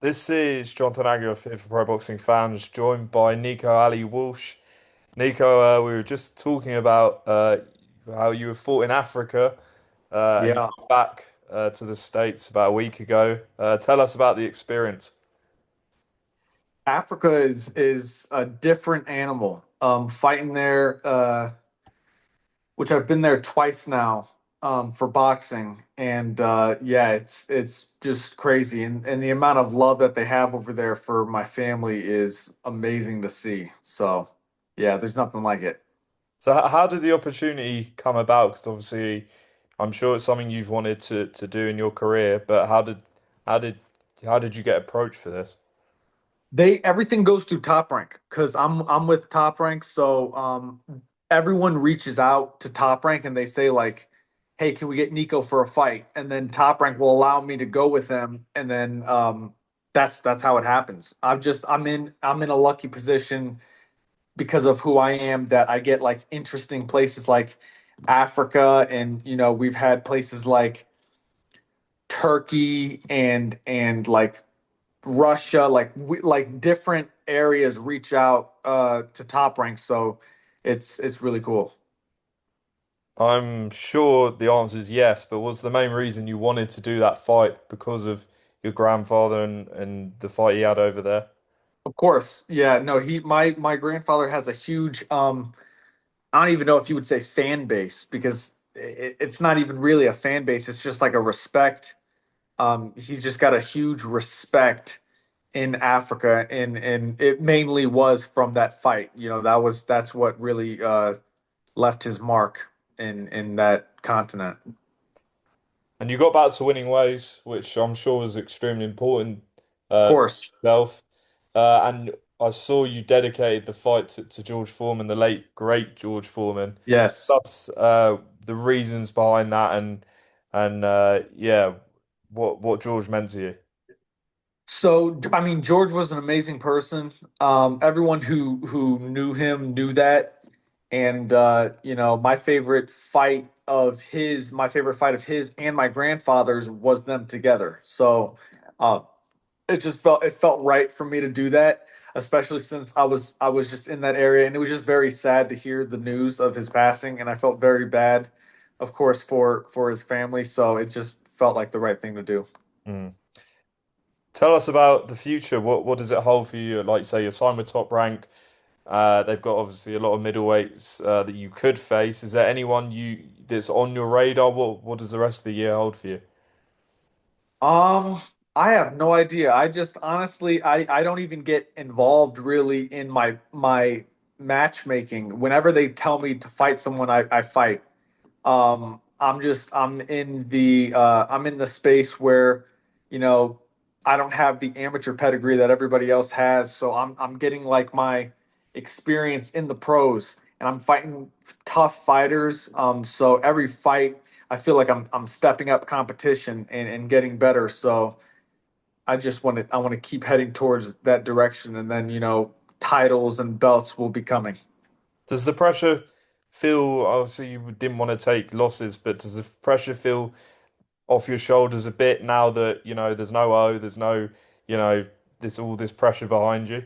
This is Jonathan Aguilar here for Pro Boxing Fans, joined by Nico Ali Walsh. Nico, we were just talking about how you were fought in Africa and you Yeah, got back to the States about a week ago. Tell us about the experience. Africa is a different animal. Fighting there, which I've been there twice now, for boxing, and yeah, it's just crazy, and the amount of love that they have over there for my family is amazing to see. So, yeah, there's nothing like it. So, how did the opportunity come about? Because obviously, I'm sure it's something you've wanted to do in your career, but how did how did you get approached for this? They everything goes through Top Rank because I'm with Top Rank, so everyone reaches out to Top Rank and they say like, "Hey, can we get Nico for a fight?" And then Top Rank will allow me to go with them, and then that's how it happens. I'm in a lucky position because of who I am that I get like interesting places like Africa, and we've had places like Turkey and like Russia, like different areas reach out to Top Rank, so it's really cool. I'm sure the answer is yes, but what's the main reason you wanted to do that fight because of your grandfather and the fight he had over there? Of course, yeah, no, my grandfather has a huge I don't even know if you would say fan base because it's not even really a fan base. It's just like a respect. He's just got a huge respect in Africa, and it mainly was from that fight. That's what really left his mark in that continent. And you got back to winning ways, which I'm sure was extremely important for Course. yourself. And I saw you dedicated the fight to George Foreman, the late great George Foreman. Yes. That's the reasons behind that, and yeah, what George meant to you. So, I mean, George was an amazing person. Everyone who knew him knew that. And my favorite fight of his and my grandfather's was them together. So, uh, it felt right for me to do that, especially since I was just in that area, and it was just very sad to hear the news of his passing, and I felt very bad, of course, for his family. So it just felt like the right thing to do. Mm. Tell us about the future. What does it hold for you? Like you say, you're signed with Top Rank. They've got obviously a lot of middleweights that you could face. Is there anyone you that's on your radar? What does the rest of the year hold for you? Um, I have no idea. I just honestly, I don't even get involved really in my matchmaking. Whenever they tell me to fight someone, I fight. I'm in the space where, you know, I don't have the amateur pedigree that everybody else has, so I'm getting like my experience in the pros, and I'm fighting tough fighters. So every fight, I feel like I'm stepping up competition and getting better. So I want to keep heading towards that direction, and then titles and belts will be coming. Does the pressure feel, obviously you didn't want to take losses, but does the pressure feel off your shoulders a bit now that, there's no there's no, you know, this pressure behind you?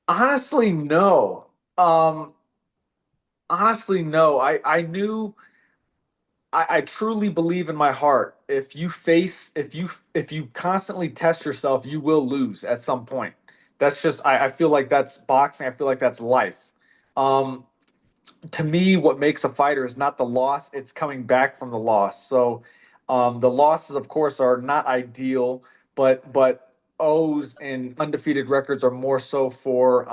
Honestly, no. Honestly, no. I knew I truly believe in my heart. If you constantly test yourself, you will lose at some point. That's just I feel like that's boxing. I feel like that's life. Um, to me, what makes a fighter is not the loss, it's coming back from the loss. So the losses, of course, are not ideal, but O's and undefeated records are more so for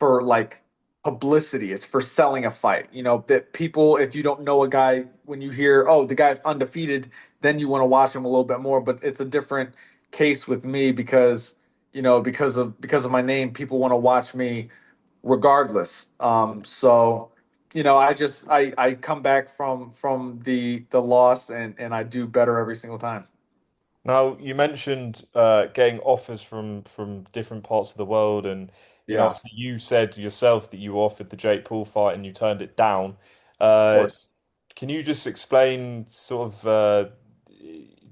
like publicity. It's for selling a fight. That people, if you don't know a guy, when you hear, oh, the guy's undefeated, then you want to watch him a little bit more. But it's a different case with me because because of my name, people want to watch me regardless. So I come back from the loss, and I do better every single time. Now, you mentioned getting offers from different parts of the world, and Yeah, of obviously you said yourself that you were offered the Jake Paul fight and you turned it down. Uh, course. can you just explain sort of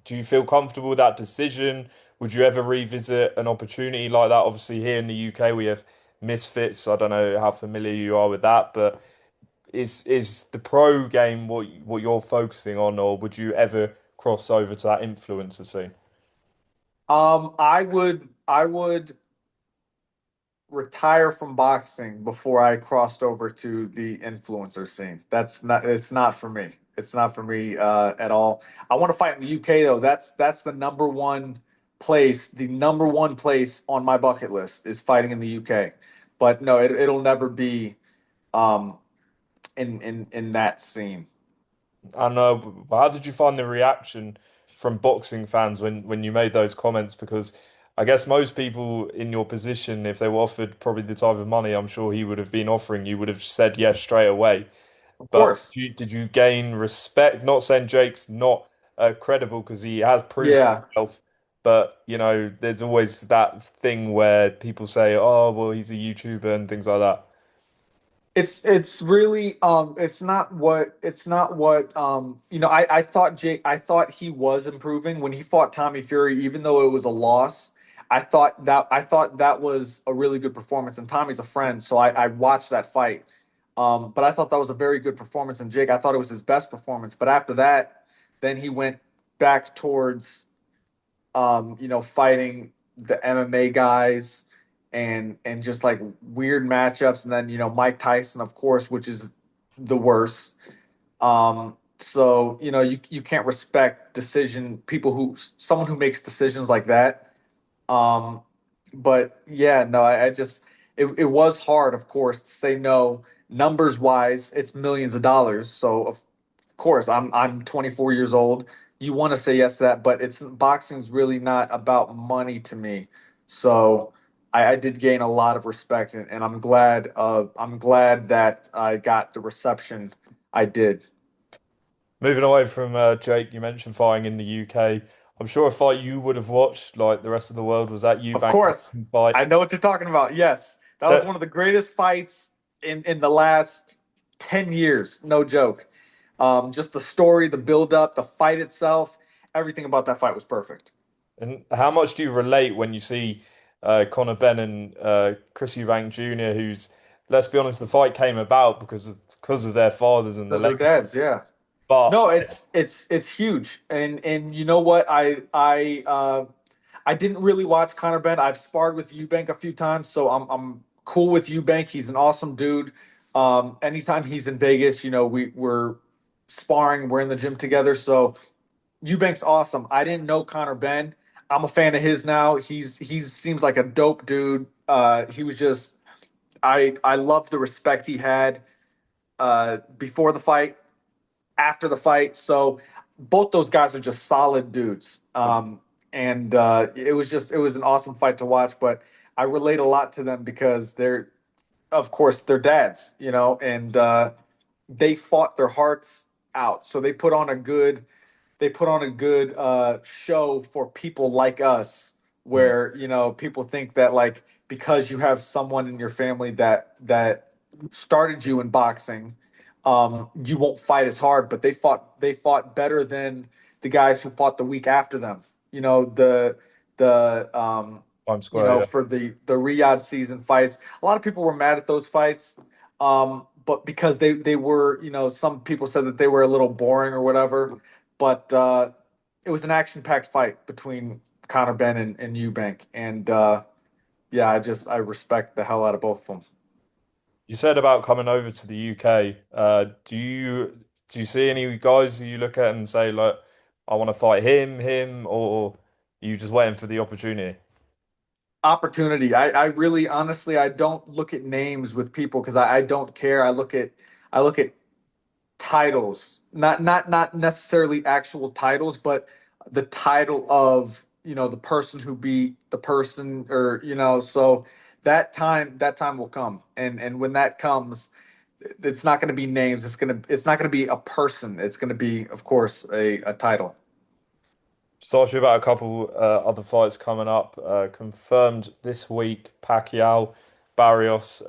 do you feel comfortable with that decision? Would you ever revisit an opportunity like that? Obviously, here in the UK, we have misfits. I don't know how familiar you are with that, but is the pro game what you're focusing on, or would you ever cross over to that influencer scene? I would retire from boxing before I crossed over to the influencer scene. It's not for me. It's not for me at all. I want to fight in the UK though. That's the number one place on my bucket list is fighting in the UK. But no, it'll never be um in that scene. I know, but how did you find the reaction from boxing fans when you made those comments? Because I guess most people in your position, if they were offered probably the type of money I'm sure he would have been offering, you would have said yes straight away. Of But course. did you gain respect? Not saying Jake's not credible because he has proved Yeah. himself, but there's always that thing where people say, "Oh, well, he's a YouTuber" and things like that. It's really it's not what I thought he was improving when he fought Tommy Fury, even though it was a loss. I thought that was a really good performance, and Tommy's a friend, so I watched that fight. But I thought that was a very good performance, and Jake, I thought it was his best performance. But after that, then he went back towards fighting the MMA guys and just like weird matchups, and then Mike Tyson, of course, which is the worst. So you can't respect decision people who someone who makes decisions like that. Um, but yeah, no, I just it was hard, of course, to say no. Numbers wise, it's millions of dollars. So of course, I'm 24 years old. You want to say yes to that, but it's boxing's really not about money to me. So I did gain a lot of respect, and I'm glad that I got the reception I did. Moving away from Jake, you mentioned fighting in the UK. I'm sure a fight you would have watched, like the rest of the world, was that Of Eubank course, fight. I know what you're talking about. Yes, that was Te- one of the greatest fights in the last 10 years. No joke. Just the story, the build up, the fight itself, everything about that fight was perfect. And how much do you relate when you see Conor Benn and Chris Eubank Jr., who's, let's be honest, the fight came about because of their fathers and the Because their legacy. dads, yeah. But No, it's huge. And you know what? I didn't really watch Conor Benn. I've sparred with Eubank a few times, so I'm cool with Eubank. He's an awesome dude. Anytime he's in Vegas, we're sparring, we're in the gym together. So Eubank's awesome. I didn't know Conor Benn. I'm a fan of his now. He's seems like a dope dude. He was just I loved the respect he had before the fight, after the fight. So both those guys are just solid dudes. And it was an awesome fight to watch. But I relate a lot to them because of course, they're dads, and they fought their hearts out. So they put on a good show for people like us, mm, where people think that like because you have someone in your family that started you in boxing, you won't fight as hard. But they fought better than the guys who fought the week after them. The Times Square, yeah. for the Riyadh season fights, a lot of people were mad at those fights. But because they were, some people said that they were a little boring or whatever. But it was an action-packed fight between Conor Benn and Eubank, and yeah, I respect the hell out of both of them. You said about coming over to the UK. Do you see any guys that you look at and say like, I want to fight him, or are you just waiting for the opportunity? Opportunity. I really honestly I don't look at names with people because I don't care. I look at titles, not necessarily actual titles, but the title of the person who beat the person, or so that time will come, and when that comes, it's not going to be names. It's not going to be a person. It's going to be, of course, a title. Just ask you about a couple other fights coming up. Confirmed this week, Pacquiao, Barrios.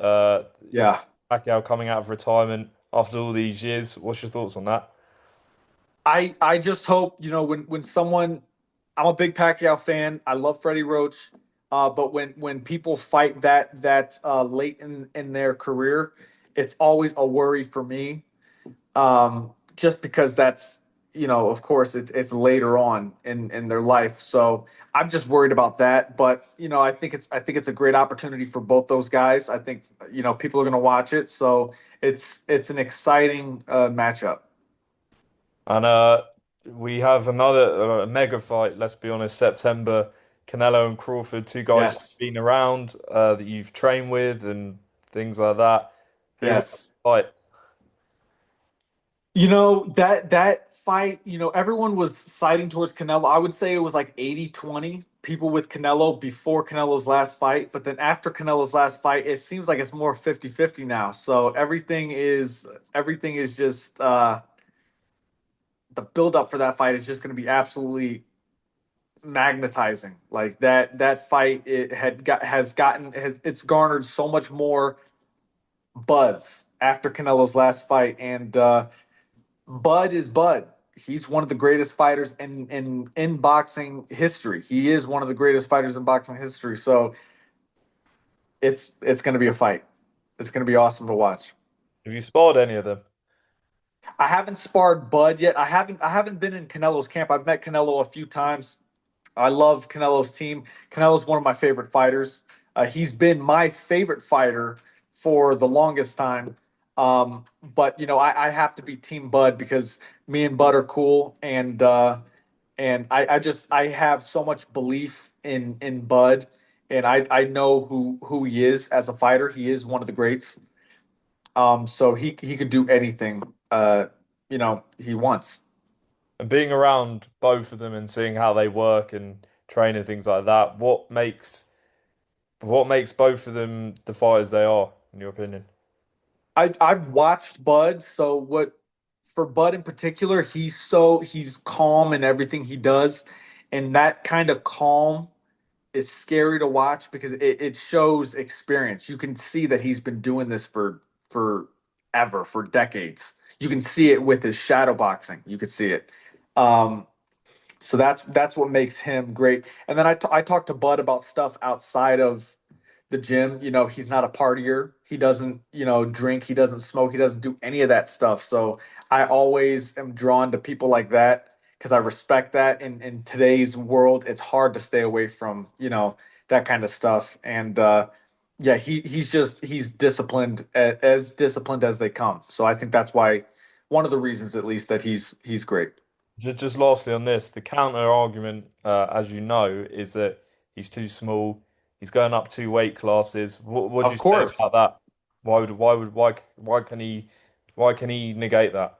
Yeah. Pacquiao coming out of retirement after all these years. What's your thoughts on that? I just hope when someone I'm a big Pacquiao fan. I love Freddie Roach. But when people fight that late in their career, it's always a worry for me. Just because that's of course it's later on in their life. So I'm just worried about that. But I think it's a great opportunity for both those guys. I think people are going to watch it. So it's an exciting matchup. And we have another mega fight, let's be honest, September, Canelo and Crawford, two guys that have Yes. been around, that you've trained with and things like that. Who would Yes. fight? That fight, everyone was siding towards Canelo. I would say it was like 80-20 people with Canelo before Canelo's last fight, but then after Canelo's last fight, it seems like it's more 50-50 now. So everything is just the build up for that fight is just going to be absolutely magnetizing. Like that fight it's garnered so much more buzz after Canelo's last fight, and Bud is Bud. He's one of the greatest fighters in boxing history. He is one of the greatest fighters in boxing history. So it's going to be a fight. It's going to be awesome to watch. Have you sparred any of them? I haven't sparred Bud yet. I haven't been in Canelo's camp. I've met Canelo a few times. I love Canelo's team. Canelo's one of my favorite fighters. He's been my favorite fighter for the longest time. But I have to be Team Bud because me and Bud are cool, and I have so much belief in Bud, and I know who he is as a fighter. He is one of the greats. So he could do anything he wants. And being around both of them and seeing how they work and train and things like that, what makes both of them the fighters they are, in your opinion? I've watched Bud, so what for Bud in particular, he's calm in everything he does, and that kind of calm is scary to watch because it shows experience. You can see that he's been doing this for ever, for decades. You can see it with his shadow boxing. You can see it. Um, so that's what makes him great. And then I talked to Bud about stuff outside of the gym. He's not a partier. He doesn't, drink. He doesn't smoke. He doesn't do any of that stuff. So I always am drawn to people like that because I respect that. In today's world, it's hard to stay away from, that kind of stuff. And yeah, he's disciplined, as disciplined as they come. So I think that's why one of the reasons, at least, that he's great. Just lastly on this, the counter argument, as you know, is that he's too small. He's going up two weight classes. What do you Of say course. about that? Why can he negate that?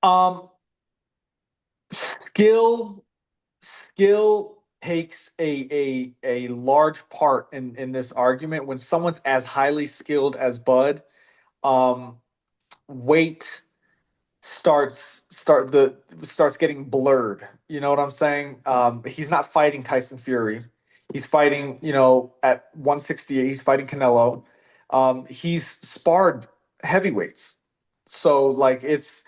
Um, skill skill takes a large part in this argument. When someone's as highly skilled as Bud, um, weight starts getting blurred. You know what I'm saying? He's not fighting Tyson Fury. He's fighting, at 168. He's fighting Canelo. He's sparred heavyweights, so like it's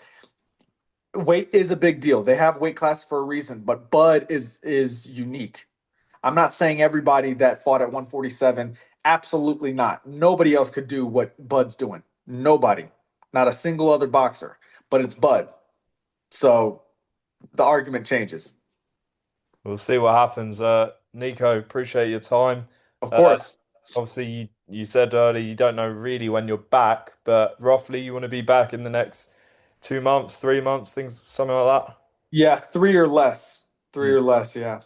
weight is a big deal. They have weight classes for a reason, but Bud is unique. I'm not saying everybody that fought at 147, absolutely not. Nobody else could do what Bud's doing. Nobody. Not a single other boxer, but it's Bud. So the argument changes. We'll see what happens. Nico, appreciate your time. Of Uh, course. obviously, you said earlier you don't know really when you're back, but roughly you want to be back in the next 2 months, 3 months, things, something like that. Yeah, three or less. Three Yeah. or less, yeah.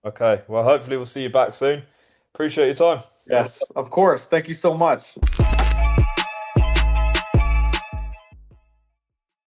Okay. Well, hopefully we'll see you back soon. Appreciate your time. All the Yes, of course. Thank you so much.